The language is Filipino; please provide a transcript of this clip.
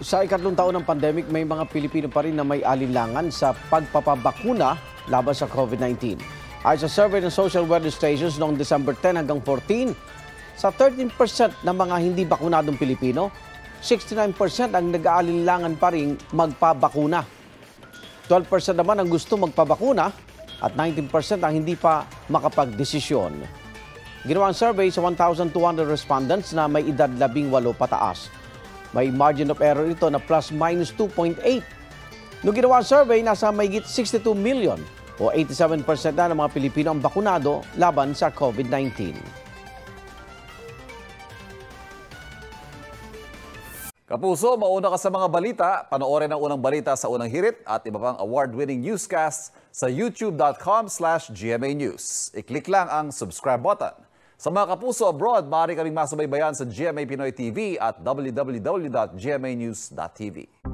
Sa ikatlong taon ng pandemic, may mga Pilipino pa rin na may alinlangan sa pagpapabakuna laban sa COVID-19. Ayon sa survey ng social weather stations noong December 10 hanggang 14, sa 13% ng mga hindi bakunadong Pilipino, 69% ang nag-aalinlangan pa rin magpabakuna. 12% naman ang gusto magpabakuna at 19% ang hindi pa makapagdesisyon. Ginawa ang survey sa 1,200 respondents na may edad 18 pataas. May margin of error ito na plus minus 2.8. Noong ginawa ang survey, nasa mahigit 62 million o 87% na ng mga Pilipino ang bakunado laban sa COVID-19. Kapuso, mauna ka sa mga balita. Panoorin ang unang balita sa unang hirit at iba pang award-winning newscasts sa youtube.com/GMA News. I-click lang ang subscribe button. Sa mga kapuso abroad, maaari kaming masubaybayan sa GMA Pinoy TV at www.gmanews.tv.